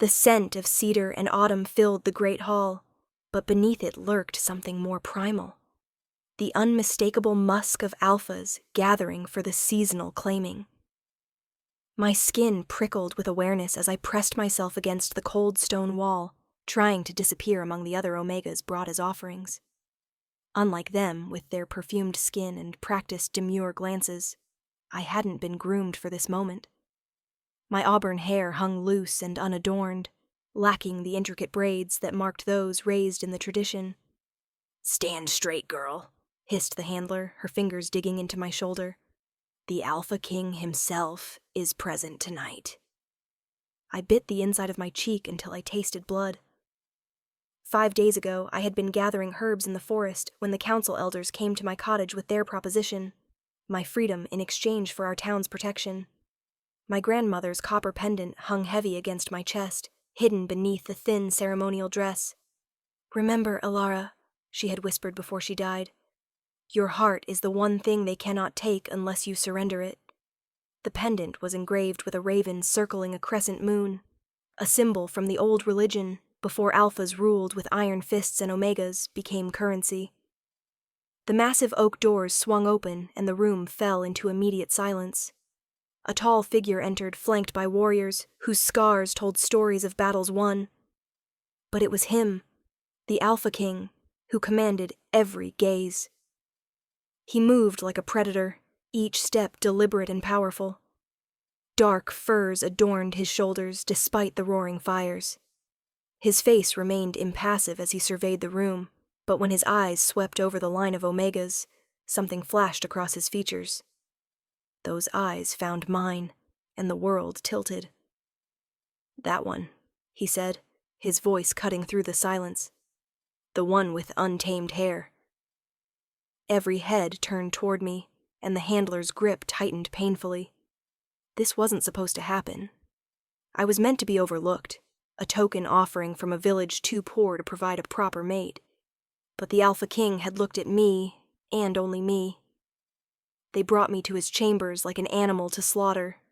The scent of cedar and autumn filled the great hall, but beneath it lurked something more primal. The unmistakable musk of alphas gathering for the seasonal claiming. My skin prickled with awareness as I pressed myself against the cold stone wall, trying to disappear among the other omegas brought as offerings. Unlike them, with their perfumed skin and practiced demure glances, I hadn't been groomed for this moment. My auburn hair hung loose and unadorned, lacking the intricate braids that marked those raised in the tradition. "Stand straight, girl," hissed the handler, her fingers digging into my shoulder. "The Alpha King himself is present tonight." I bit the inside of my cheek until I tasted blood. 5 days ago, I had been gathering herbs in the forest when the council elders came to my cottage with their proposition, my freedom in exchange for our town's protection. My grandmother's copper pendant hung heavy against my chest, hidden beneath the thin ceremonial dress. "Remember, Ilara," she had whispered before she died, "your heart is the one thing they cannot take unless you surrender it." The pendant was engraved with a raven circling a crescent moon, a symbol from the old religion before alphas ruled with iron fists and omegas became currency. The massive oak doors swung open and the room fell into immediate silence. A tall figure entered, flanked by warriors whose scars told stories of battles won. But it was him, the Alpha King, who commanded every gaze. He moved like a predator, each step deliberate and powerful. Dark furs adorned his shoulders despite the roaring fires. His face remained impassive as he surveyed the room, but when his eyes swept over the line of omegas, something flashed across his features. Those eyes found mine, and the world tilted. "That one," he said, his voice cutting through the silence. "The one with untamed hair." Every head turned toward me, and the handler's grip tightened painfully. This wasn't supposed to happen. I was meant to be overlooked, a token offering from a village too poor to provide a proper mate. But the Alpha King had looked at me, and only me. They brought me to his chambers like an animal to slaughter.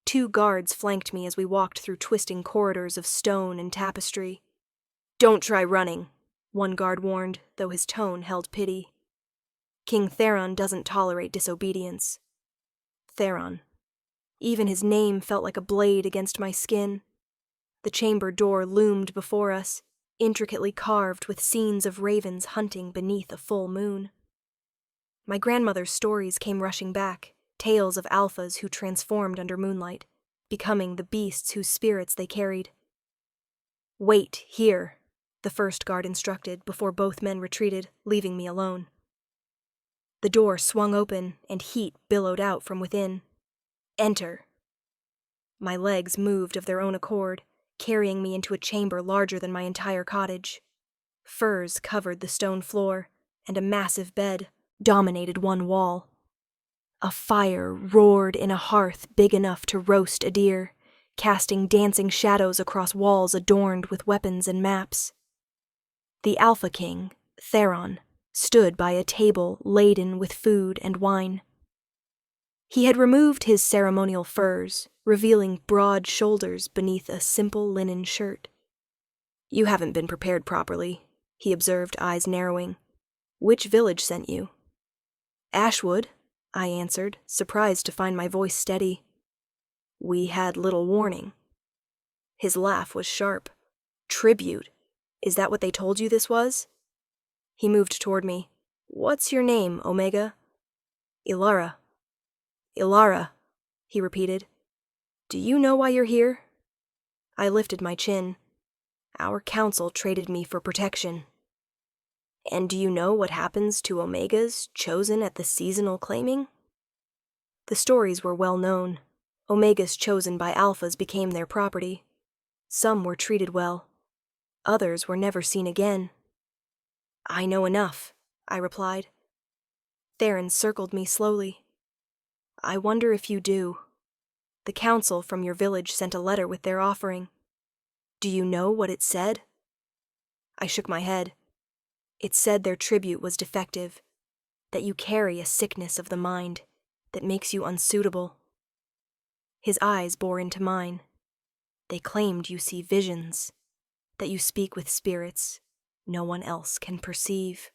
2 guards flanked me as we walked through twisting corridors of stone and tapestry. "Don't try running," one guard warned, though his tone held pity. "King Theron doesn't tolerate disobedience." Theron. Even his name felt like a blade against my skin. The chamber door loomed before us, intricately carved with scenes of ravens hunting beneath a full moon. My grandmother's stories came rushing back, tales of alphas who transformed under moonlight, becoming the beasts whose spirits they carried. "Wait here," the first guard instructed before both men retreated, leaving me alone. The door swung open and heat billowed out from within. "Enter." My legs moved of their own accord, carrying me into a chamber larger than my entire cottage. Furs covered the stone floor, and a massive bed dominated one wall. A fire roared in a hearth big enough to roast a deer, casting dancing shadows across walls adorned with weapons and maps. The Alpha King, Theron, stood by a table laden with food and wine. He had removed his ceremonial furs, revealing broad shoulders beneath a simple linen shirt. "You haven't been prepared properly," he observed, eyes narrowing. "Which village sent you?" "Ashwood," I answered, surprised to find my voice steady. "We had little warning." His laugh was sharp. "Tribute. Is that what they told you this was?" He moved toward me. "What's your name, Omega?" "Ilara." "Ilara," he repeated. "Do you know why you're here?" I lifted my chin. "Our council traded me for protection." "And do you know what happens to omegas chosen at the seasonal claiming?" The stories were well known. Omegas chosen by alphas became their property. Some were treated well. Others were never seen again. "I know enough," I replied. Theron circled me slowly. "I wonder if you do. The council from your village sent a letter with their offering. Do you know what it said?" I shook my head. It said their tribute was defective, that you carry a sickness of the mind that makes you unsuitable. His eyes bore into mine. They claimed you see visions, that you speak with spirits no one else can perceive.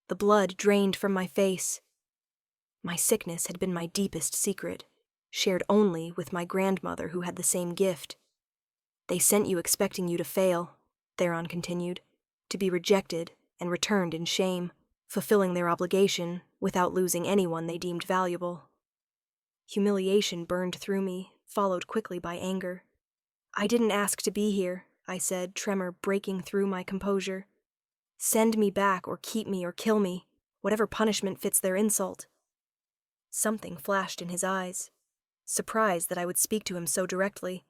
The blood drained from my face. My sickness had been my deepest secret, shared only with my grandmother who had the same gift. They sent you expecting you to fail, Theron continued, to be rejected and returned in shame, fulfilling their obligation without losing anyone they deemed valuable. Humiliation burned through me, followed quickly by anger. I didn't ask to be here, I said, tremor breaking through my composure. Send me back or keep me or kill me, whatever punishment fits their insult. Something flashed in his eyes, surprised that I would speak to him so directly.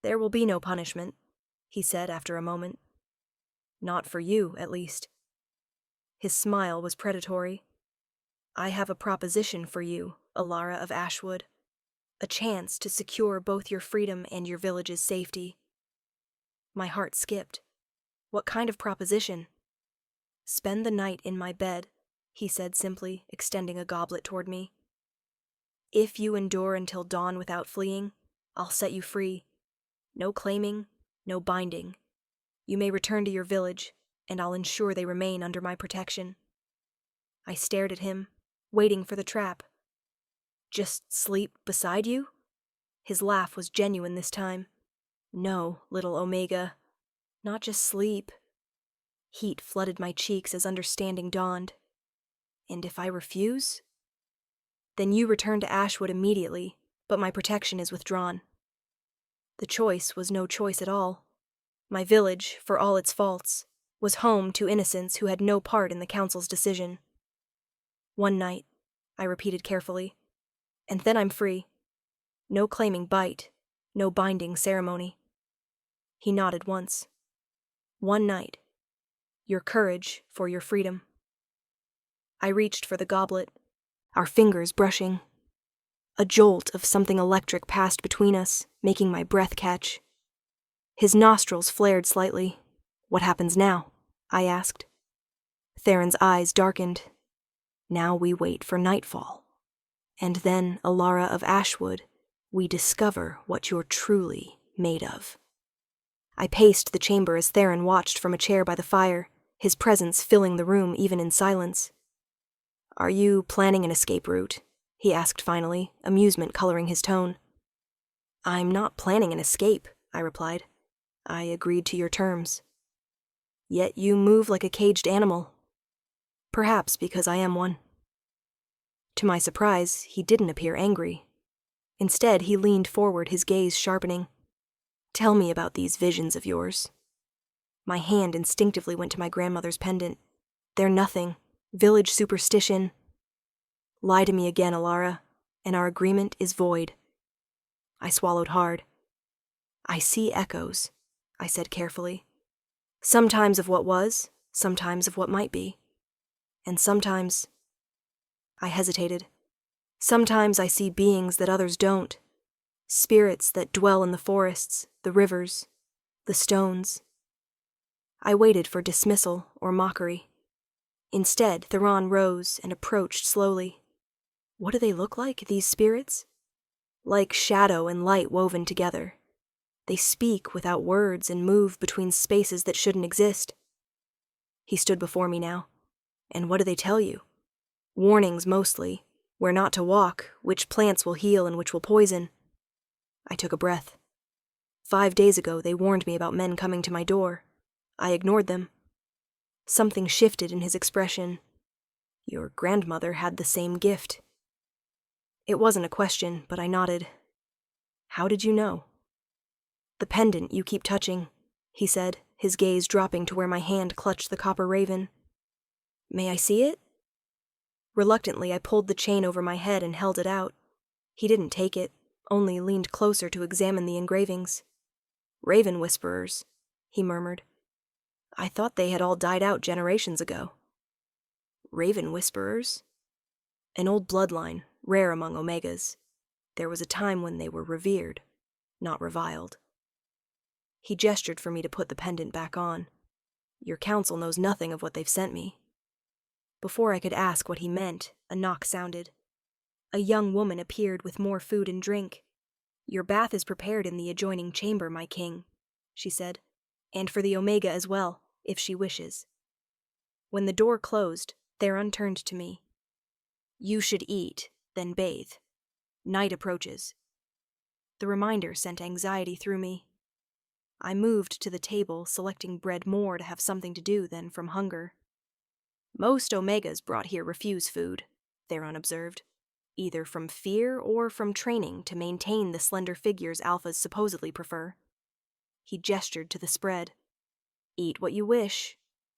There will be no punishment, he said after a moment. Not for you, at least. His smile was predatory. I have a proposition for you, Alara of Ashwood. A chance to secure both your freedom and your village's safety. My heart skipped. What kind of proposition? Spend the night in my bed, he said simply, extending a goblet toward me. If you endure until dawn without fleeing, I'll set you free. No claiming, no binding. You may return to your village, and I'll ensure they remain under my protection. I stared at him, waiting for the trap. Just sleep beside you? His laugh was genuine this time. No, little Omega. Not just sleep. Heat flooded my cheeks as understanding dawned. And if I refuse? Then you return to Ashwood immediately, but my protection is withdrawn. The choice was no choice at all. My village, for all its faults, was home to innocents who had no part in the council's decision. One night, I repeated carefully, and then I'm free. No claiming bite, no binding ceremony. He nodded once. One night. Your courage for your freedom. I reached for the goblet, our fingers brushing. A jolt of something electric passed between us, making my breath catch. His nostrils flared slightly. What happens now? I asked. Theron's eyes darkened. Now we wait for nightfall. And then, Alara of Ashwood, we discover what you're truly made of. I paced the chamber as Theron watched from a chair by the fire, his presence filling the room even in silence. Are you planning an escape route? He asked finally, amusement coloring his tone. I'm not planning an escape, I replied. I agreed to your terms. Yet you move like a caged animal. Perhaps because I am one. To my surprise, he didn't appear angry. Instead, he leaned forward, his gaze sharpening. Tell me about these visions of yours. My hand instinctively went to my grandmother's pendant. They're nothing. Village superstition. Lie to me again, Alara, and our agreement is void. I swallowed hard. I see echoes, I said carefully. Sometimes of what was, sometimes of what might be. And sometimes... I hesitated. Sometimes I see beings that others don't. Spirits that dwell in the forests, the rivers, the stones. I waited for dismissal or mockery. Instead, Theron rose and approached slowly. What do they look like, these spirits? Like shadow and light woven together. They speak without words and move between spaces that shouldn't exist. He stood before me now. And what do they tell you? Warnings mostly. Where not to walk, which plants will heal and which will poison. I took a breath. 5 days ago, they warned me about men coming to my door. I ignored them. Something shifted in his expression. Your grandmother had the same gift. It wasn't a question, but I nodded. How did you know? The pendant you keep touching, he said, his gaze dropping to where my hand clutched the copper raven. May I see it? Reluctantly, I pulled the chain over my head and held it out. He didn't take it, only leaned closer to examine the engravings. Raven whisperers, he murmured. I thought they had all died out generations ago. Raven whisperers? An old bloodline, rare among Omegas. There was a time when they were revered, not reviled. He gestured for me to put the pendant back on. Your council knows nothing of what they've sent me. Before I could ask what he meant, a knock sounded. A young woman appeared with more food and drink. Your bath is prepared in the adjoining chamber, my king, she said, and for the Omega as well, if she wishes. When the door closed, Theron turned to me. You should eat, then bathe. Night approaches. The reminder sent anxiety through me. I moved to the table, selecting bread more to have something to do than from hunger. Most Omegas brought here refuse food, Theron observed, either from fear or from training to maintain the slender figures Alphas supposedly prefer. He gestured to the spread. Eat what you wish.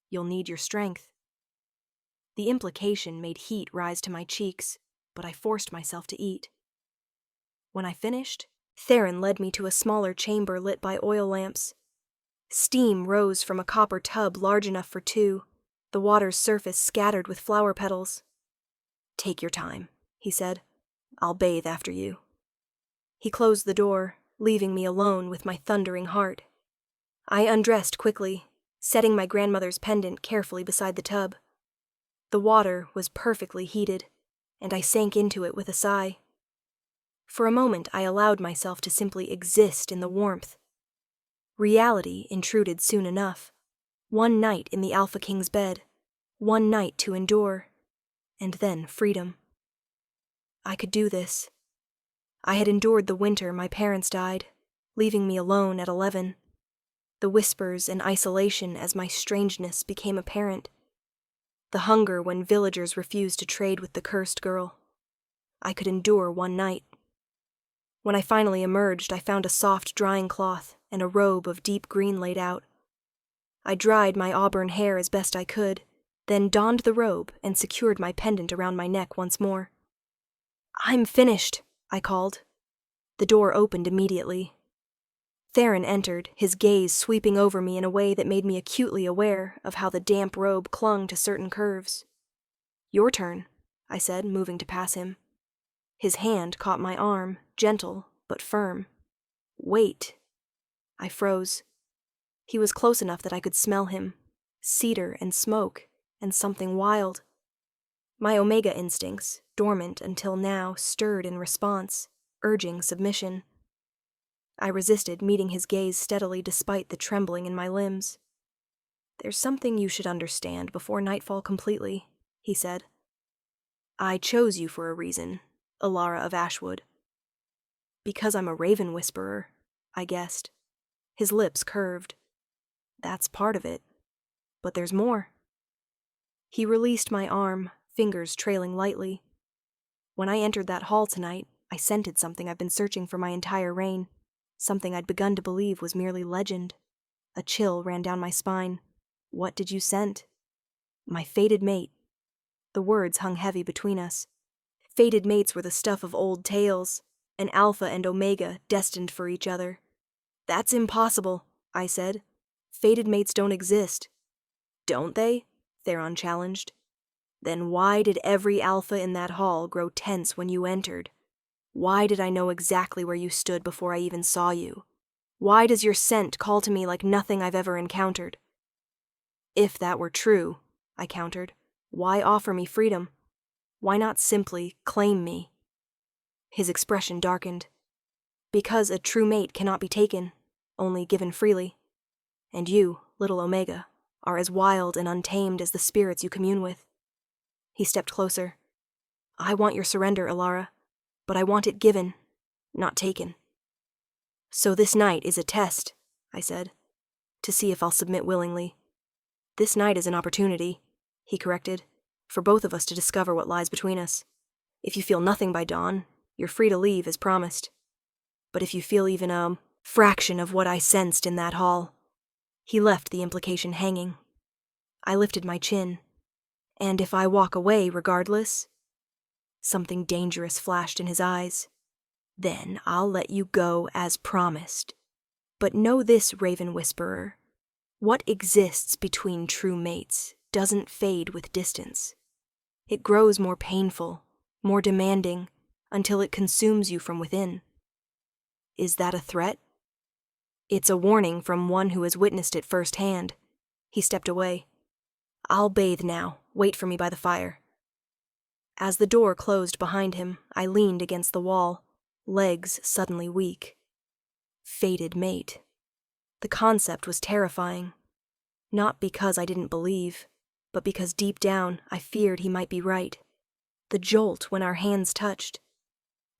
You'll need your strength. The implication made heat rise to my cheeks, but I forced myself to eat. When I finished, Theron led me to a smaller chamber lit by oil lamps. Steam rose from a copper tub large enough for two, the water's surface scattered with flower petals. Take your time, he said. I'll bathe after you. He closed the door, leaving me alone with my thundering heart. I undressed quickly, setting my grandmother's pendant carefully beside the tub. The water was perfectly heated, and I sank into it with a sigh. For a moment I allowed myself to simply exist in the warmth. Reality intruded soon enough. One night in the Alpha King's bed, one night to endure, and then freedom. I could do this. I had endured the winter my parents died, leaving me alone at 11. The whispers and isolation as my strangeness became apparent. The hunger when villagers refused to trade with the cursed girl. I could endure one night. When I finally emerged, I found a soft drying cloth and a robe of deep green laid out. I dried my auburn hair as best I could, then donned the robe and secured my pendant around my neck once more. I'm finished, I called. The door opened immediately. Theron entered, his gaze sweeping over me in a way that made me acutely aware of how the damp robe clung to certain curves. Your turn, I said, moving to pass him. His hand caught my arm, gentle but firm. Wait. I froze. He was close enough that I could smell him, cedar and smoke, and something wild. My Omega instincts, dormant until now, stirred in response, urging submission. I resisted, meeting his gaze steadily despite the trembling in my limbs. There's something you should understand before nightfall completely, he said. I chose you for a reason, Alara of Ashwood. Because I'm a raven whisperer, I guessed. His lips curved. That's part of it. But there's more. He released my arm, fingers trailing lightly. When I entered that hall tonight, I scented something I've been searching for my entire reign, something I'd begun to believe was merely legend. A chill ran down my spine. What did you scent? My fated mate. The words hung heavy between us. Fated mates were the stuff of old tales, an Alpha and Omega destined for each other. That's impossible, I said. Fated mates don't exist. Don't they? Theron challenged. Then why did every Alpha in that hall grow tense when you entered? Why did I know exactly where you stood before I even saw you? Why does your scent call to me like nothing I've ever encountered? If that were true, I countered, why offer me freedom? Why not simply claim me? His expression darkened. Because a true mate cannot be taken, only given freely. And you, little Omega, are as wild and untamed as the spirits you commune with. He stepped closer. I want your surrender, Alara, but I want it given, not taken. So this night is a test, I said, to see if I'll submit willingly. This night is an opportunity, he corrected, for both of us to discover what lies between us. If you feel nothing by dawn, you're free to leave as promised. But if you feel even a fraction of what I sensed in that hall... He left the implication hanging. I lifted my chin. And if I walk away regardless? Something dangerous flashed in his eyes. Then I'll let you go as promised. But know this, Raven Whisperer. What exists between true mates doesn't fade with distance. It grows more painful, more demanding, until it consumes you from within. Is that a threat? It's a warning from one who has witnessed it firsthand. He stepped away. I'll bathe now. Wait for me by the fire. As the door closed behind him, I leaned against the wall, legs suddenly weak. Fated mate. The concept was terrifying. Not because I didn't believe, but because deep down I feared he might be right. The jolt when our hands touched.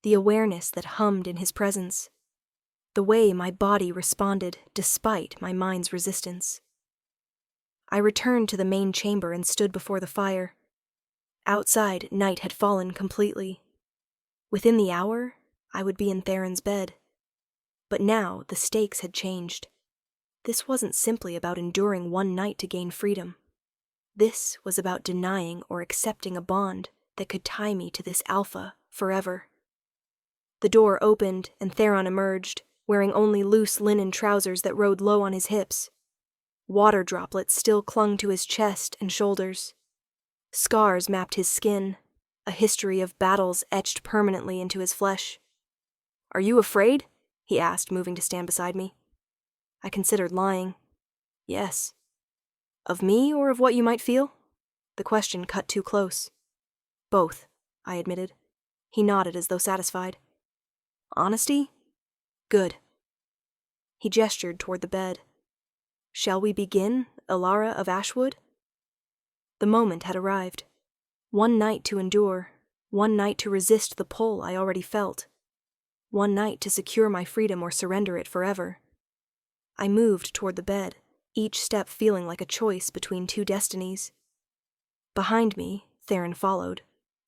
The awareness that hummed in his presence. The way my body responded despite my mind's resistance. I returned to the main chamber and stood before the fire. Outside, night had fallen completely. Within the hour, I would be in Theron's bed. But now the stakes had changed. This wasn't simply about enduring one night to gain freedom. This was about denying or accepting a bond that could tie me to this alpha forever. The door opened and Theron emerged, wearing only loose linen trousers that rode low on his hips. Water droplets still clung to his chest and shoulders. Scars mapped his skin, a history of battles etched permanently into his flesh. "Are you afraid?" he asked, moving to stand beside me. I considered lying. Yes. Of me or of what you might feel? The question cut too close. Both, I admitted. He nodded as though satisfied. Honesty? Good. He gestured toward the bed. Shall we begin, Alara of Ashwood? The moment had arrived. One night to endure, one night to resist the pull I already felt. One night to secure my freedom or surrender it forever. I moved toward the bed, each step feeling like a choice between two destinies. Behind me, Theron followed,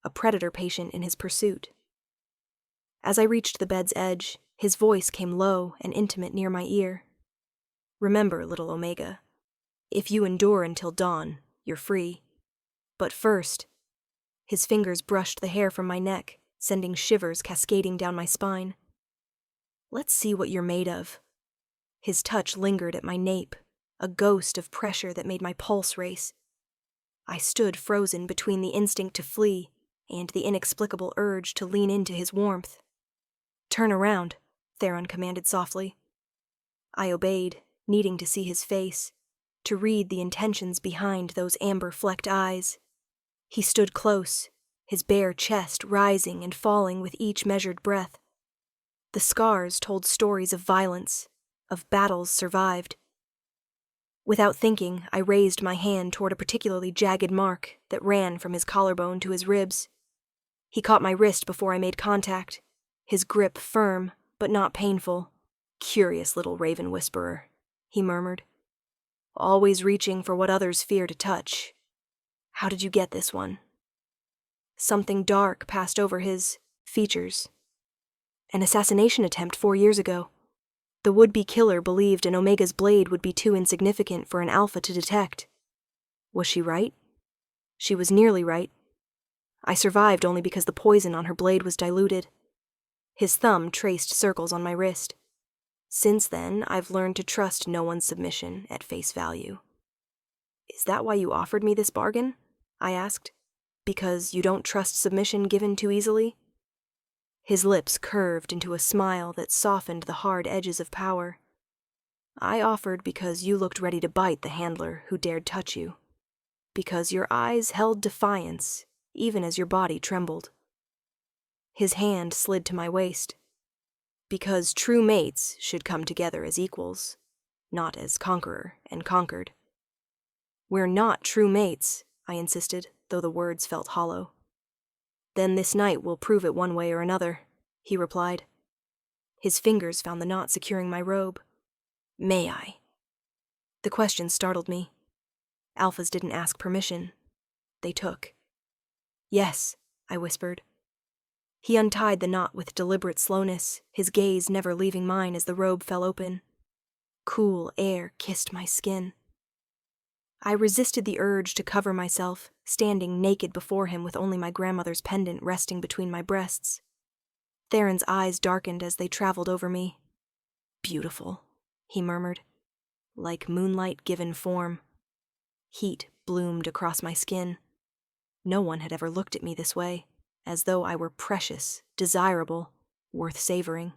a predator patient in his pursuit. As I reached the bed's edge, his voice came low and intimate near my ear. Remember, little Omega, if you endure until dawn, you're free. But first, his fingers brushed the hair from my neck, sending shivers cascading down my spine. Let's see what you're made of. His touch lingered at my nape, a ghost of pressure that made my pulse race. I stood frozen between the instinct to flee and the inexplicable urge to lean into his warmth. Turn around, Theron commanded softly. I obeyed, needing to see his face, to read the intentions behind those amber-flecked eyes. He stood close, his bare chest rising and falling with each measured breath. The scars told stories of violence, of battles survived. Without thinking, I raised my hand toward a particularly jagged mark that ran from his collarbone to his ribs. He caught my wrist before I made contact, his grip firm, but not painful. Curious little raven whisperer, he murmured. Always reaching for what others fear to touch. How did you get this one? Something dark passed over his features. An assassination attempt 4 years ago. The would-be killer believed an Omega's blade would be too insignificant for an Alpha to detect. Was she right? She was nearly right. I survived only because the poison on her blade was diluted. His thumb traced circles on my wrist. Since then, I've learned to trust no one's submission at face value. Is that why you offered me this bargain? I asked. Because you don't trust submission given too easily? His lips curved into a smile that softened the hard edges of power. I offered because you looked ready to bite the handler who dared touch you. Because your eyes held defiance, even as your body trembled. His hand slid to my waist. Because true mates should come together as equals, not as conqueror and conquered. We're not true mates, I insisted, though the words felt hollow. Then this night will prove it one way or another, he replied. His fingers found the knot securing my robe. May I? The question startled me. Alphas didn't ask permission. They took. Yes, I whispered. He untied the knot with deliberate slowness, his gaze never leaving mine as the robe fell open. Cool air kissed my skin. I resisted the urge to cover myself, standing naked before him with only my grandmother's pendant resting between my breasts. Theron's eyes darkened as they traveled over me. Beautiful, he murmured, like moonlight given form. Heat bloomed across my skin. No one had ever looked at me this way, as though I were precious, desirable, worth savoring.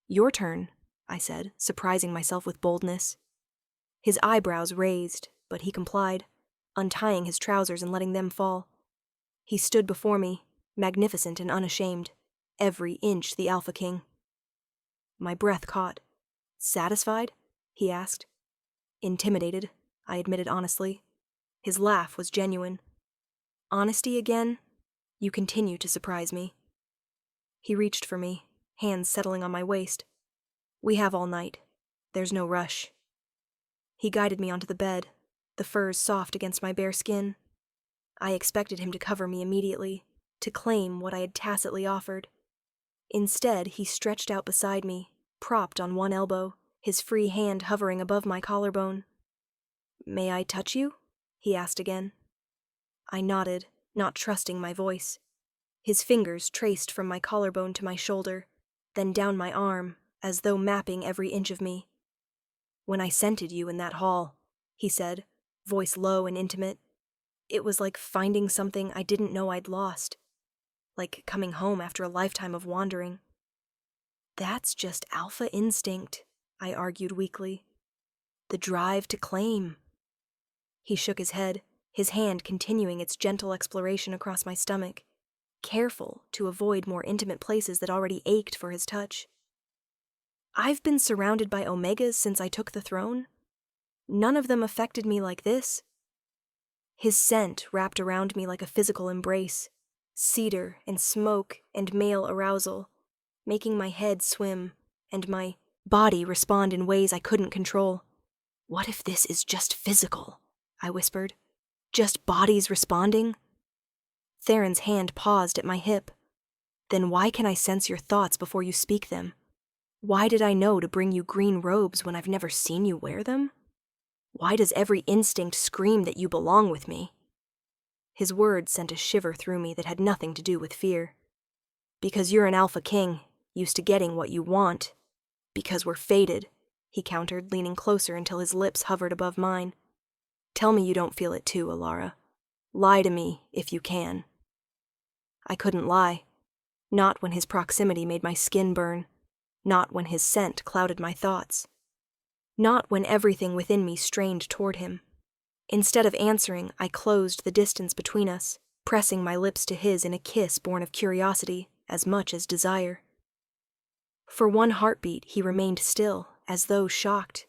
Your turn, I said, surprising myself with boldness. His eyebrows raised, but he complied, untying his trousers and letting them fall. He stood before me, magnificent and unashamed, Every inch the Alpha King. My breath caught. Satisfied? He asked. Intimidated, I admitted honestly. His laugh was genuine. Honesty again? You continue to surprise me. He reached for me, hands settling on my waist. We have all night. There's no rush. He guided me onto the bed, the furs soft against my bare skin. I expected him to cover me immediately, to claim what I had tacitly offered. Instead, he stretched out beside me, propped on one elbow, his free hand hovering above my collarbone. May I touch you? He asked again. I nodded, not trusting my voice. His fingers traced from my collarbone to my shoulder, then down my arm, as though mapping every inch of me. When I scented you in that hall, he said, voice low and intimate, it was like finding something I didn't know I'd lost, like coming home after a lifetime of wandering. That's just alpha instinct, I argued weakly. The drive to claim. He shook his head, his hand continuing its gentle exploration across my stomach, careful to avoid more intimate places that already ached for his touch. I've been surrounded by Omegas since I took the throne. None of them affected me like this. His scent wrapped around me like a physical embrace, cedar and smoke and male arousal, making my head swim and my body respond in ways I couldn't control. What if this is just physical? I whispered. Just bodies responding? Theron's hand paused at my hip. Then why can I sense your thoughts before you speak them? Why did I know to bring you green robes when I've never seen you wear them? Why does every instinct scream that you belong with me? His words sent a shiver through me that had nothing to do with fear. Because you're an Alpha King, used to getting what you want. Because we're fated, he countered, leaning closer until his lips hovered above mine. Tell me you don't feel it too, Alara. Lie to me, if you can. I couldn't lie. Not when his proximity made my skin burn. Not when his scent clouded my thoughts. Not when everything within me strained toward him. Instead of answering, I closed the distance between us, pressing my lips to his in a kiss born of curiosity as much as desire. For one heartbeat, he remained still, as though shocked.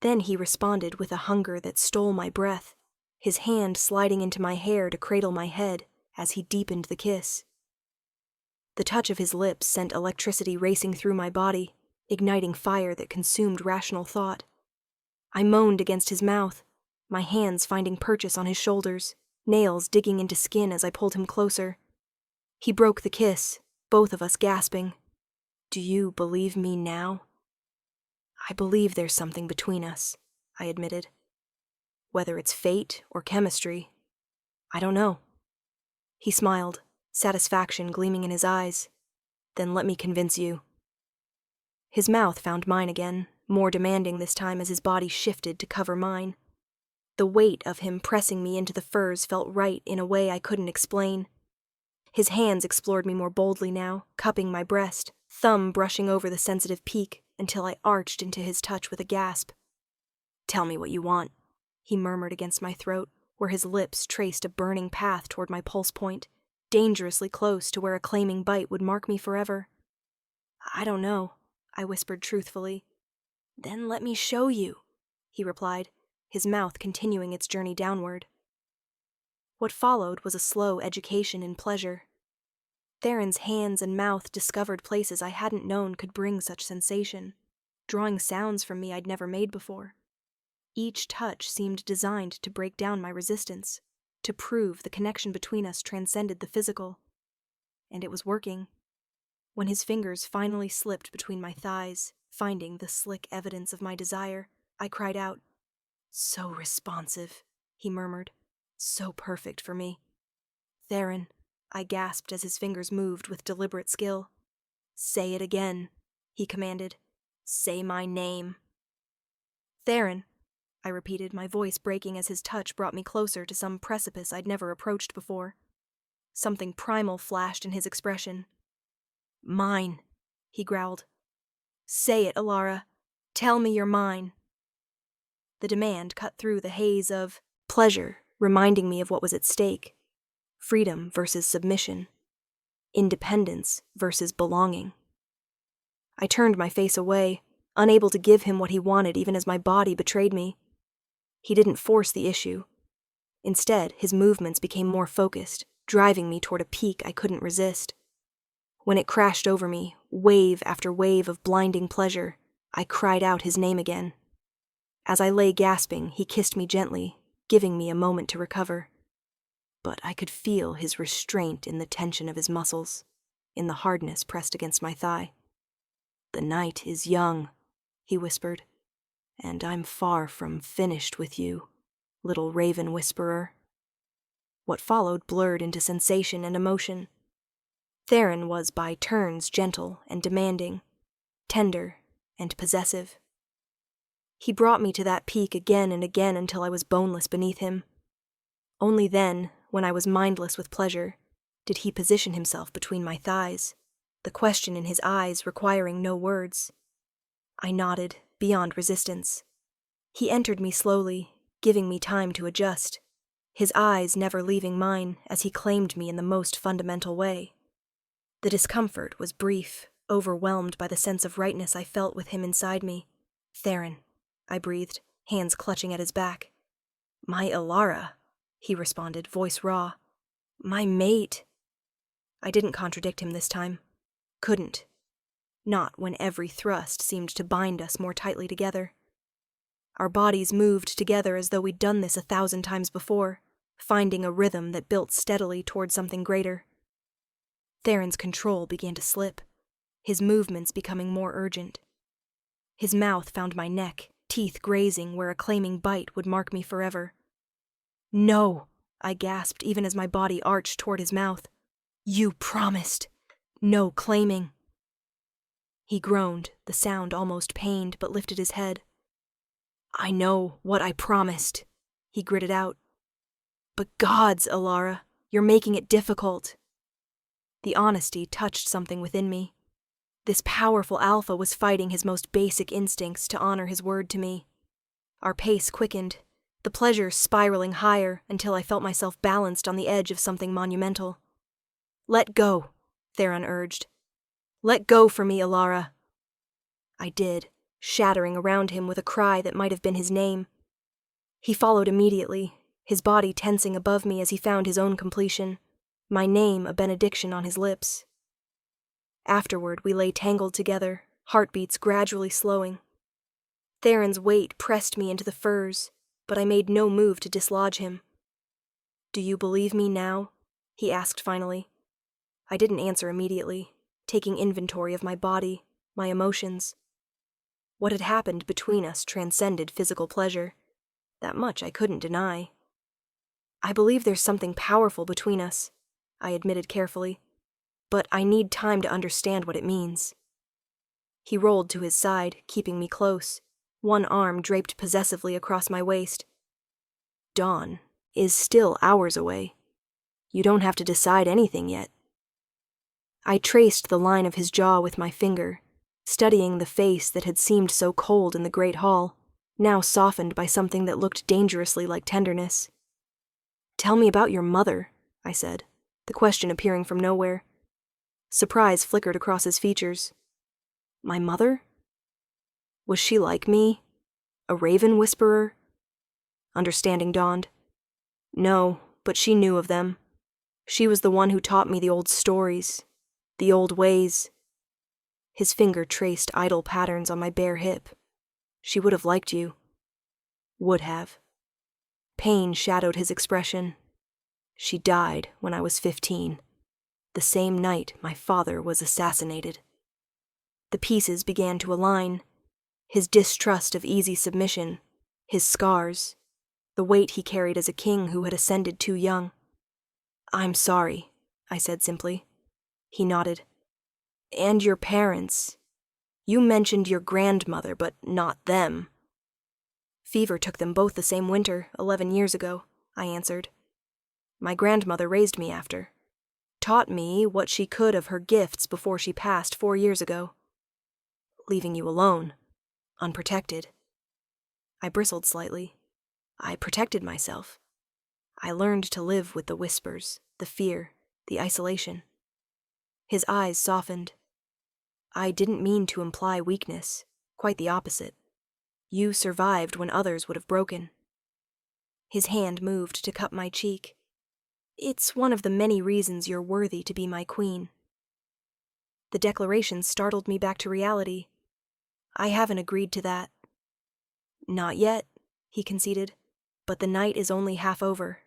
Then he responded with a hunger that stole my breath, his hand sliding into my hair to cradle my head as he deepened the kiss. The touch of his lips sent electricity racing through my body, igniting fire that consumed rational thought. I moaned against his mouth, my hands finding purchase on his shoulders, nails digging into skin as I pulled him closer. He broke the kiss, both of us gasping. Do you believe me now? I believe there's something between us, I admitted. Whether it's fate or chemistry, I don't know. He smiled, satisfaction gleaming in his eyes. Then let me convince you. His mouth found mine again, more demanding this time as his body shifted to cover mine. The weight of him pressing me into the furs felt right in a way I couldn't explain. His hands explored me more boldly now, cupping my breast, thumb brushing over the sensitive peak until I arched into his touch with a gasp. Tell me what you want, he murmured against my throat, where his lips traced a burning path toward my pulse point, dangerously close to where a claiming bite would mark me forever. I don't know, I whispered truthfully. Then let me show you, he replied, his mouth continuing its journey downward. What followed was a slow education in pleasure. Theron's hands and mouth discovered places I hadn't known could bring such sensation, drawing sounds from me I'd never made before. Each touch seemed designed to break down my resistance, to prove the connection between us transcended the physical. And it was working. When his fingers finally slipped between my thighs, finding the slick evidence of my desire, I cried out, So responsive, he murmured. So perfect for me. Theron, I gasped as his fingers moved with deliberate skill. Say it again, he commanded. Say my name. Theron, I repeated, my voice breaking as his touch brought me closer to some precipice I'd never approached before. Something primal flashed in his expression. Mine, he growled. Say it, Alara. Tell me you're mine. The demand cut through the haze of pleasure, reminding me of what was at stake. Freedom versus submission. Independence versus belonging. I turned my face away, unable to give him what he wanted even as my body betrayed me. He didn't force the issue. Instead, his movements became more focused, driving me toward a peak I couldn't resist. When it crashed over me, wave after wave of blinding pleasure, I cried out his name again. As I lay gasping, he kissed me gently, giving me a moment to recover. But I could feel his restraint in the tension of his muscles, in the hardness pressed against my thigh. "The night is young," he whispered, "and I'm far from finished with you, little raven whisperer." What followed blurred into sensation and emotion. Theron was by turns gentle and demanding, tender and possessive. He brought me to that peak again and again until I was boneless beneath him. Only then, when I was mindless with pleasure, did he position himself between my thighs, the question in his eyes requiring no words. I nodded, beyond resistance. He entered me slowly, giving me time to adjust, his eyes never leaving mine as he claimed me in the most fundamental way. The discomfort was brief, overwhelmed by the sense of rightness I felt with him inside me. "Theron," I breathed, hands clutching at his back. "My Alara," he responded, voice raw. "My mate." I didn't contradict him this time. Couldn't. Not when every thrust seemed to bind us more tightly together. Our bodies moved together as though we'd done this 1,000 times before, finding a rhythm that built steadily toward something greater. Theron's control began to slip, his movements becoming more urgent. His mouth found my neck, teeth grazing where a claiming bite would mark me forever. "No," I gasped even as my body arched toward his mouth. "You promised. No claiming." He groaned, the sound almost pained, but lifted his head. "I know what I promised," he gritted out. "But gods, Alara, you're making it difficult." The honesty touched something within me. This powerful alpha was fighting his most basic instincts to honor his word to me. Our pace quickened, the pleasure spiraling higher until I felt myself balanced on the edge of something monumental. "Let go," Theron urged. "Let go for me, Alara." I did, shattering around him with a cry that might have been his name. He followed immediately, his body tensing above me as he found his own completion, my name a benediction on his lips. Afterward, we lay tangled together, heartbeats gradually slowing. Theron's weight pressed me into the furs, but I made no move to dislodge him. "Do you believe me now?" he asked finally. I didn't answer immediately, taking inventory of my body, my emotions. What had happened between us transcended physical pleasure. That much I couldn't deny. "I believe there's something powerful between us," I admitted carefully, "but I need time to understand what it means." He rolled to his side, keeping me close, one arm draped possessively across my waist. "Dawn is still hours away. You don't have to decide anything yet." I traced the line of his jaw with my finger, studying the face that had seemed so cold in the great hall, now softened by something that looked dangerously like tenderness. "Tell me about your mother," I said, the question appearing from nowhere. Surprise flickered across his features. "My mother? Was she like me? A raven whisperer?" Understanding dawned. "No, but she knew of them. She was the one who taught me the old stories, the old ways." His finger traced idle patterns on my bare hip. "She would have liked you." "Would have." Pain shadowed his expression. "She died when I was 15, the same night my father was assassinated." The pieces began to align. His distrust of easy submission, his scars, the weight he carried as a king who had ascended too young. "I'm sorry," I said simply. He nodded. "And your parents. You mentioned your grandmother, but not them." "Fever took them both the same winter, 11 years ago," I answered. "My grandmother raised me after. Taught me what she could of her gifts before she passed 4 years ago. Leaving you alone, unprotected." I bristled slightly. I protected myself. I learned to live with the whispers, the fear, the isolation. His eyes softened. I didn't mean to imply weakness, quite the opposite. You survived when others would have broken. His hand moved to cup my cheek. It's one of the many reasons you're worthy to be my queen. The declaration startled me back to reality. I haven't agreed to that. Not yet, he conceded, but the night is only half over.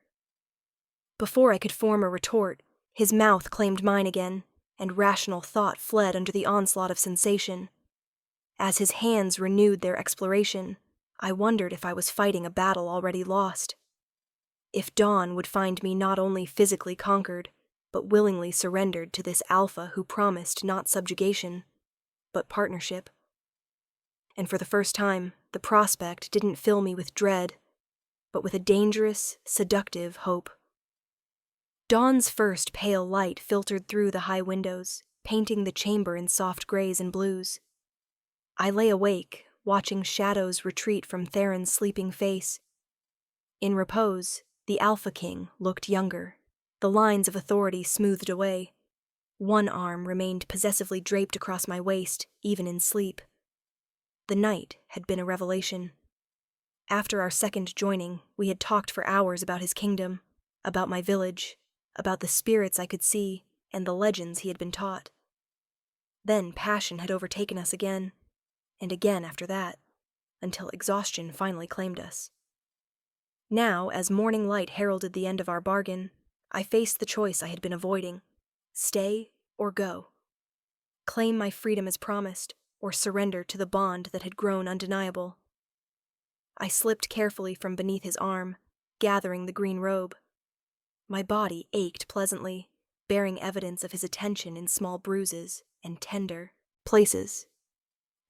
Before I could form a retort, his mouth claimed mine again, and rational thought fled under the onslaught of sensation. As his hands renewed their exploration, I wondered if I was fighting a battle already lost. If Dawn would find me not only physically conquered, but willingly surrendered to this alpha who promised not subjugation, but partnership. And for the first time, the prospect didn't fill me with dread, but with a dangerous, seductive hope. Dawn's first pale light filtered through the high windows, painting the chamber in soft grays and blues. I lay awake, watching shadows retreat from Theron's sleeping face. In repose, the Alpha King looked younger, the lines of authority smoothed away. One arm remained possessively draped across my waist, even in sleep. The night had been a revelation. After our second joining, we had talked for hours about his kingdom, about my village, about the spirits I could see, and the legends he had been taught. Then passion had overtaken us again, and again after that, until exhaustion finally claimed us. Now, as morning light heralded the end of our bargain, I faced the choice I had been avoiding: stay or go. Claim my freedom as promised, or surrender to the bond that had grown undeniable. I slipped carefully from beneath his arm, gathering the green robe. My body ached pleasantly, bearing evidence of his attention in small bruises and tender places.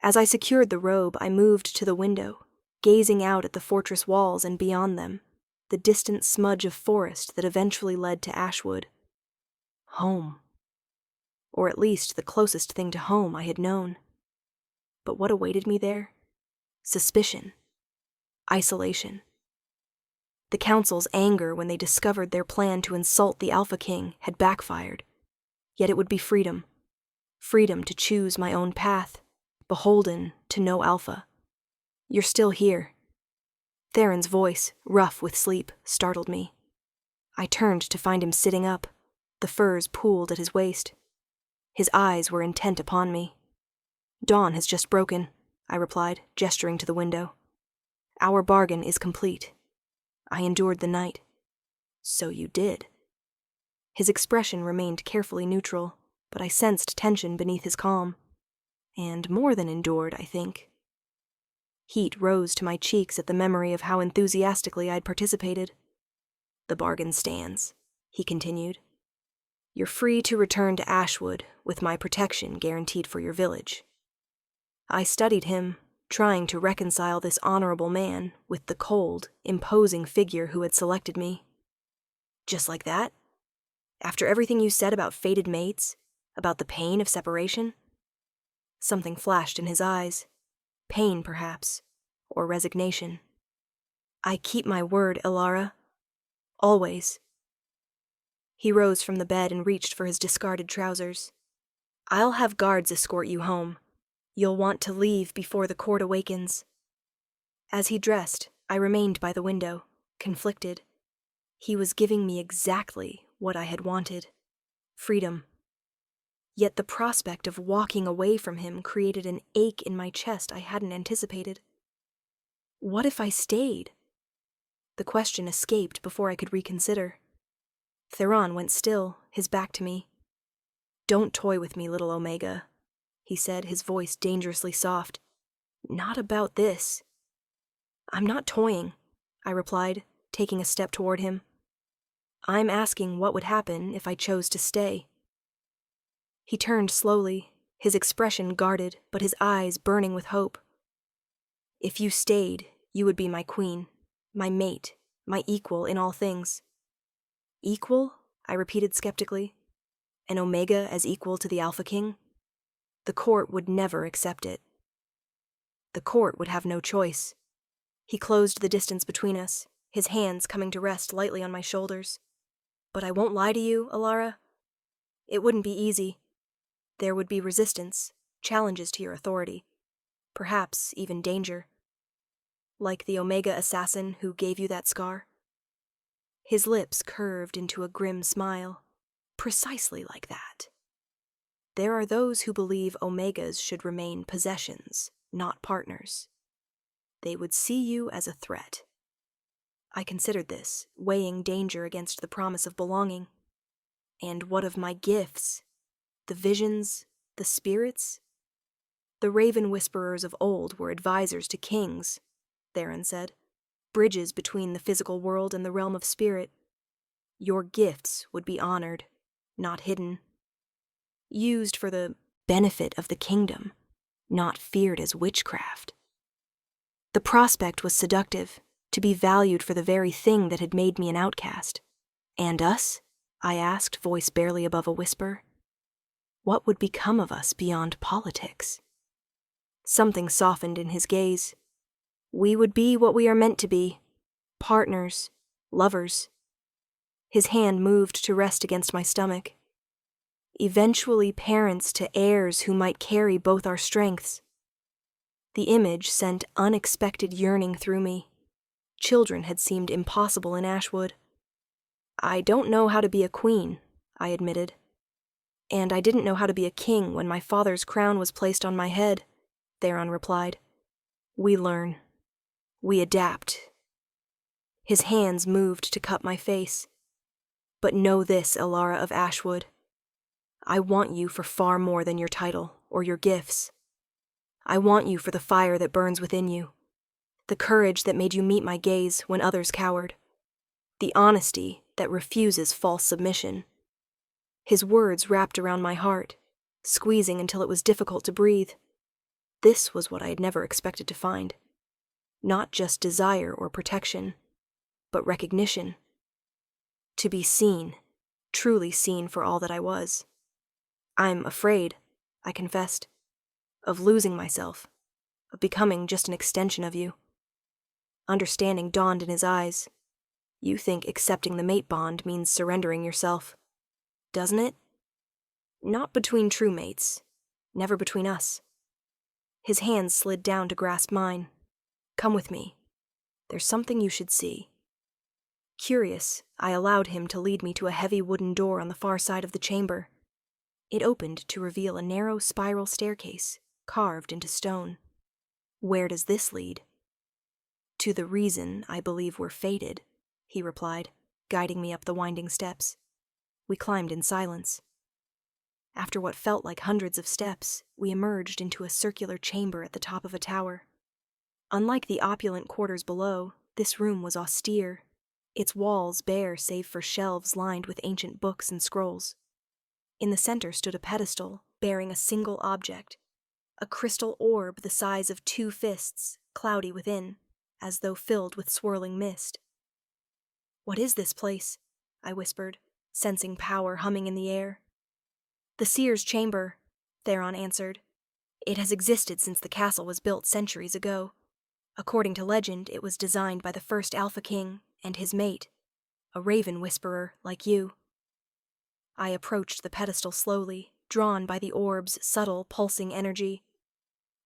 As I secured the robe, I moved to the window, gazing out at the fortress walls and beyond them, the distant smudge of forest that eventually led to Ashwood. Home. Or at least the closest thing to home I had known. But what awaited me there? Suspicion. Isolation. The Council's anger when they discovered their plan to insult the Alpha King had backfired. Yet it would be freedom. Freedom to choose my own path, beholden to no Alpha. You're still here. Theron's voice, rough with sleep, startled me. I turned to find him sitting up, the furs pooled at his waist. His eyes were intent upon me. Dawn has just broken, I replied, gesturing to the window. Our bargain is complete. I endured the night. So you did. His expression remained carefully neutral, but I sensed tension beneath his calm. And more than endured, I think. Heat rose to my cheeks at the memory of how enthusiastically I'd participated. The bargain stands, he continued. You're free to return to Ashwood, with my protection guaranteed for your village. I studied him, trying to reconcile this honorable man with the cold, imposing figure who had selected me. Just like that? After everything you said about fated mates, about the pain of separation? Something flashed in his eyes. Pain, perhaps, or resignation. I keep my word, Ilara. Always. He rose from the bed and reached for his discarded trousers. I'll have guards escort you home. You'll want to leave before the court awakens. As he dressed, I remained by the window, conflicted. He was giving me exactly what I had wanted. Freedom. Yet the prospect of walking away from him created an ache in my chest I hadn't anticipated. What if I stayed? The question escaped before I could reconsider. Theron went still, his back to me. Don't toy with me, little Omega, he said, his voice dangerously soft. Not about this. I'm not toying, I replied, taking a step toward him. I'm asking what would happen if I chose to stay. He turned slowly, his expression guarded, but his eyes burning with hope. If you stayed, you would be my queen, my mate, my equal in all things. Equal? I repeated skeptically. An Omega as equal to the Alpha King? The court would never accept it. The court would have no choice. He closed the distance between us, his hands coming to rest lightly on my shoulders. But I won't lie to you, Ilara. It wouldn't be easy. There would be resistance, challenges to your authority, perhaps even danger. Like the Omega assassin who gave you that scar? His lips curved into a grim smile. Precisely like that. There are those who believe Omegas should remain possessions, not partners. They would see you as a threat. I considered this, weighing danger against the promise of belonging. And what of my gifts? The visions? The spirits? The raven whisperers of old were advisors to kings, Theron said. Bridges between the physical world and the realm of spirit. Your gifts would be honored, not hidden. Used for the benefit of the kingdom, not feared as witchcraft. The prospect was seductive, to be valued for the very thing that had made me an outcast. And us? I asked, voice barely above a whisper. What would become of us beyond politics? Something softened in his gaze. We would be what we are meant to be. Partners, lovers. His hand moved to rest against my stomach. Eventually parents to heirs who might carry both our strengths. The image sent unexpected yearning through me. Children had seemed impossible in Ashwood. I don't know how to be a queen, I admitted. And I didn't know how to be a king when my father's crown was placed on my head, Theron replied. We learn. We adapt. His hands moved to cup my face. But know this, Elara of Ashwood. I want you for far more than your title or your gifts. I want you for the fire that burns within you, the courage that made you meet my gaze when others cowered, the honesty that refuses false submission. His words wrapped around my heart, squeezing until it was difficult to breathe. This was what I had never expected to find. Not just desire or protection, but recognition. To be seen, truly seen for all that I was. I'm afraid, I confessed, of losing myself, of becoming just an extension of you. Understanding dawned in his eyes. You think accepting the mate bond means surrendering yourself, doesn't it? Not between true mates, never between us. His hands slid down to grasp mine. Come with me. There's something you should see. Curious, I allowed him to lead me to a heavy wooden door on the far side of the chamber. It opened to reveal a narrow spiral staircase, carved into stone. Where does this lead? To the reason I believe we're fated, he replied, guiding me up the winding steps. We climbed in silence. After what felt like hundreds of steps, we emerged into a circular chamber at the top of a tower. Unlike the opulent quarters below, this room was austere, its walls bare save for shelves lined with ancient books and scrolls. In the center stood a pedestal bearing a single object, a crystal orb the size of 2 fists, cloudy within, as though filled with swirling mist. What is this place? I whispered, sensing power humming in the air. The seer's chamber, Theron answered. It has existed since the castle was built centuries ago. According to legend, it was designed by the first Alpha King and his mate, a raven whisperer like you. I approached the pedestal slowly, drawn by the orb's subtle, pulsing energy.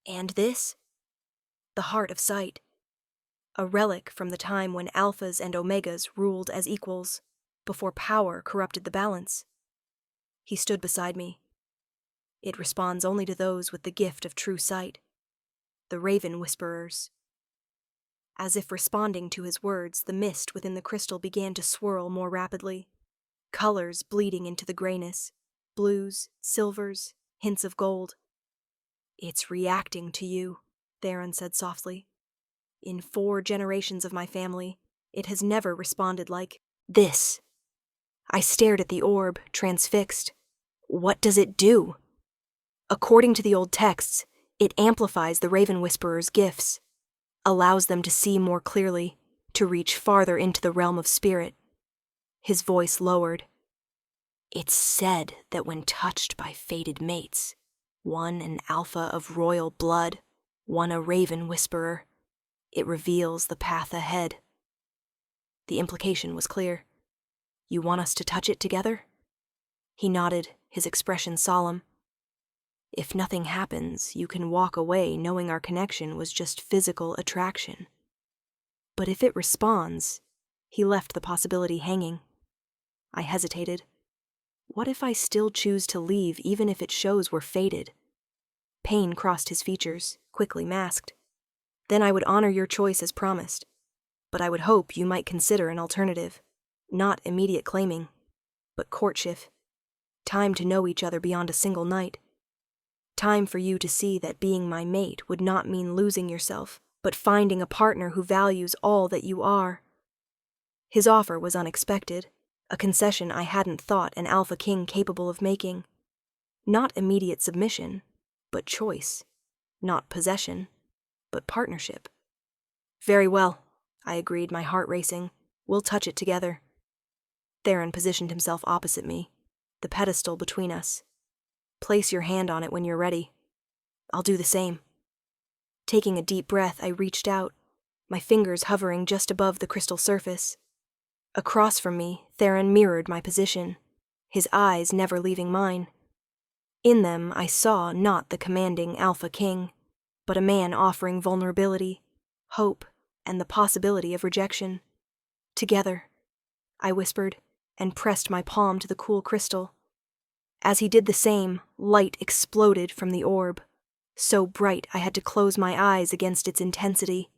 And this? The Heart of Sight. A relic from the time when Alphas and Omegas ruled as equals, before power corrupted the balance. He stood beside me. It responds only to those with the gift of true sight, the raven whisperers. As if responding to his words, the mist within the crystal began to swirl more rapidly. Colors bleeding into the grayness, blues, silvers, hints of gold. It's reacting to you, Theron said softly. In 4 generations of my family, it has never responded like this. I stared at the orb, transfixed. What does it do? According to the old texts, it amplifies the Raven Whisperer's gifts, allows them to see more clearly, to reach farther into the realm of spirit. His voice lowered. It's said that when touched by fated mates, one an alpha of royal blood, one a raven whisperer, it reveals the path ahead. The implication was clear. You want us to touch it together? He nodded, his expression solemn. If nothing happens, you can walk away knowing our connection was just physical attraction. But if it responds, he left the possibility hanging. I hesitated. What if I still choose to leave even if it shows we're fated? Pain crossed his features, quickly masked. Then I would honor your choice as promised. But I would hope you might consider an alternative. Not immediate claiming, but courtship. Time to know each other beyond a single night. Time for you to see that being my mate would not mean losing yourself, but finding a partner who values all that you are. His offer was unexpected, a concession I hadn't thought an alpha king capable of making. Not immediate submission, but choice. Not possession, but partnership. Very well, I agreed, my heart racing. We'll touch it together. Theron positioned himself opposite me, the pedestal between us. Place your hand on it when you're ready. I'll do the same. Taking a deep breath, I reached out, my fingers hovering just above the crystal surface. Across from me, Theron mirrored my position, his eyes never leaving mine. In them, I saw not the commanding alpha king, but a man offering vulnerability, hope, and the possibility of rejection. Together, I whispered, and pressed my palm to the cool crystal. As he did the same, light exploded from the orb, so bright I had to close my eyes against its intensity.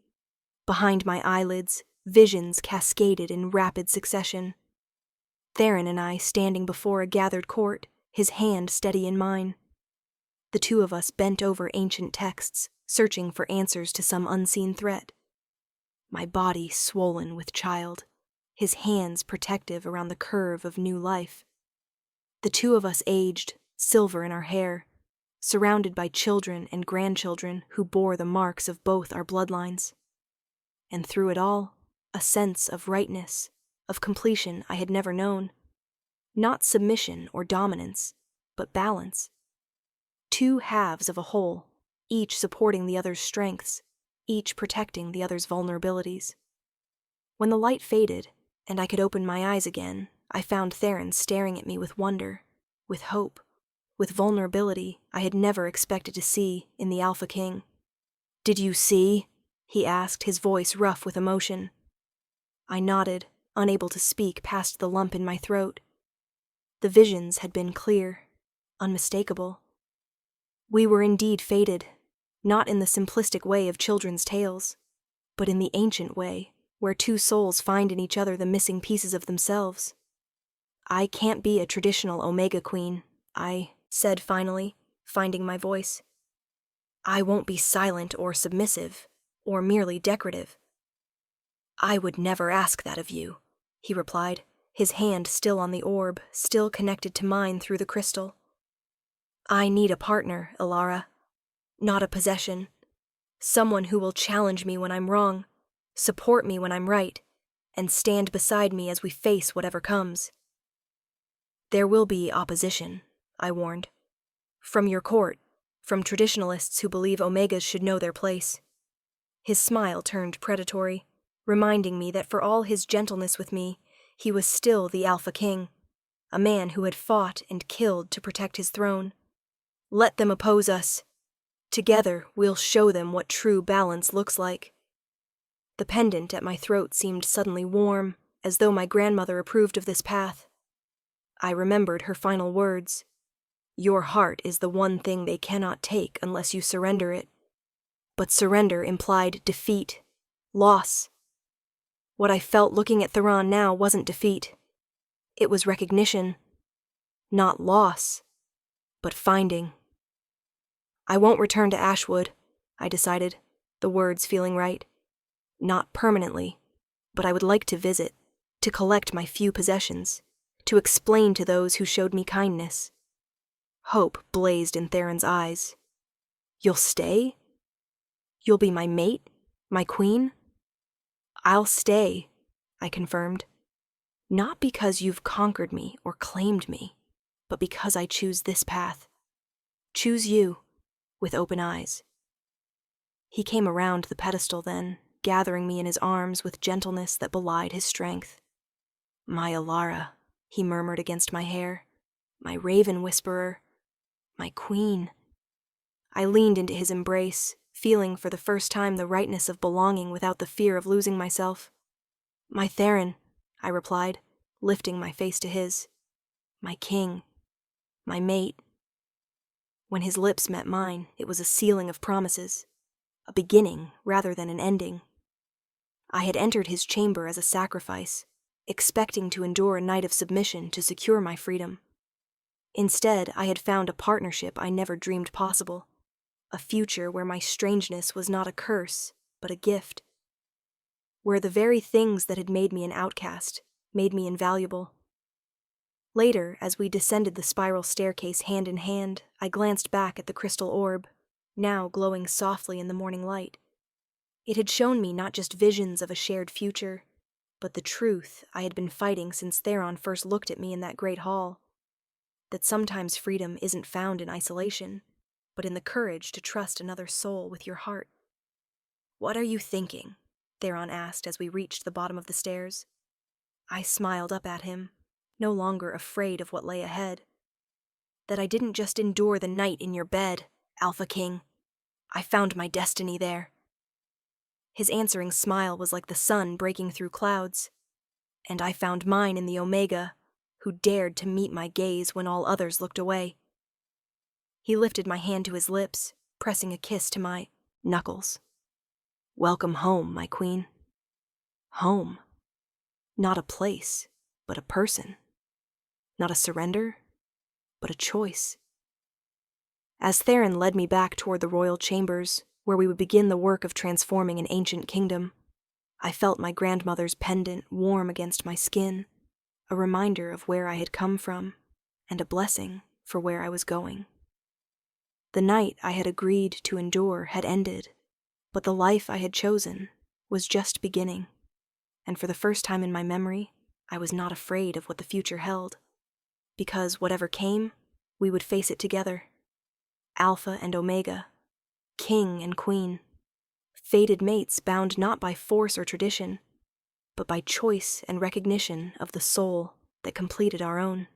Behind my eyelids, visions cascaded in rapid succession. Theron and I standing before a gathered court, his hand steady in mine. The two of us bent over ancient texts, searching for answers to some unseen threat. My body swollen with child, his hands protective around the curve of new life. The two of us aged, silver in our hair, surrounded by children and grandchildren who bore the marks of both our bloodlines. And through it all, a sense of rightness, of completion I had never known. Not submission or dominance, but balance. Two halves of a whole, each supporting the other's strengths, each protecting the other's vulnerabilities. When the light faded, and I could open my eyes again, I found Theron staring at me with wonder, with hope, with vulnerability I had never expected to see in the Alpha King. "Did you see?" he asked, his voice rough with emotion. I nodded, unable to speak past the lump in my throat. The visions had been clear, unmistakable. We were indeed fated, not in the simplistic way of children's tales, but in the ancient way, where two souls find in each other the missing pieces of themselves. "I can't be a traditional Omega Queen," I said finally, finding my voice. "I won't be silent or submissive, or merely decorative." "I would never ask that of you," he replied, his hand still on the orb, still connected to mine through the crystal. "I need a partner, Ilara. Not a possession. Someone who will challenge me when I'm wrong, support me when I'm right, and stand beside me as we face whatever comes." "There will be opposition," I warned. "From your court, from traditionalists who believe Omegas should know their place." His smile turned predatory, reminding me that for all his gentleness with me, he was still the Alpha King, a man who had fought and killed to protect his throne. "Let them oppose us. Together, we'll show them what true balance looks like." The pendant at my throat seemed suddenly warm, as though my grandmother approved of this path. I remembered her final words. "Your heart is the one thing they cannot take unless you surrender it." But surrender implied defeat, loss. What I felt looking at Theron now wasn't defeat. It was recognition. Not loss, but finding. "I won't return to Ashwood," I decided, the words feeling right. "Not permanently, but I would like to visit, to collect my few possessions, to explain to those who showed me kindness." Hope blazed in Theron's eyes. "You'll stay? You'll be my mate? My queen?" "I'll stay," I confirmed. "Not because you've conquered me or claimed me, but because I choose this path. Choose you, with open eyes." He came around the pedestal then, gathering me in his arms with gentleness that belied his strength. "My Ilara," he murmured against my hair. "My raven whisperer. My queen." I leaned into his embrace, feeling for the first time the rightness of belonging without the fear of losing myself. "My Theron," I replied, lifting my face to his. "My king. My mate." When his lips met mine, it was a sealing of promises, a beginning rather than an ending. I had entered his chamber as a sacrifice, expecting to endure a night of submission to secure my freedom. Instead, I had found a partnership I never dreamed possible, a future where my strangeness was not a curse, but a gift, where the very things that had made me an outcast made me invaluable. Later, as we descended the spiral staircase hand in hand, I glanced back at the crystal orb, now glowing softly in the morning light. It had shown me not just visions of a shared future, but the truth I had been fighting since Theron first looked at me in that great hall, that sometimes freedom isn't found in isolation, but in the courage to trust another soul with your heart. "What are you thinking?" Theron asked as we reached the bottom of the stairs. I smiled up at him, no longer afraid of what lay ahead. "That I didn't just endure the night in your bed, Alpha King. I found my destiny there." His answering smile was like the sun breaking through clouds. "And I found mine in the Omega, who dared to meet my gaze when all others looked away." He lifted my hand to his lips, pressing a kiss to my knuckles. "Welcome home, my queen." Home. Not a place, but a person. Not a surrender, but a choice. As Theron led me back toward the royal chambers, where we would begin the work of transforming an ancient kingdom, I felt my grandmother's pendant warm against my skin, a reminder of where I had come from, and a blessing for where I was going. The night I had agreed to endure had ended, but the life I had chosen was just beginning, and for the first time in my memory, I was not afraid of what the future held, because whatever came, we would face it together. Alpha and Omega, king and queen, fated mates bound not by force or tradition, but by choice and recognition of the soul that completed our own.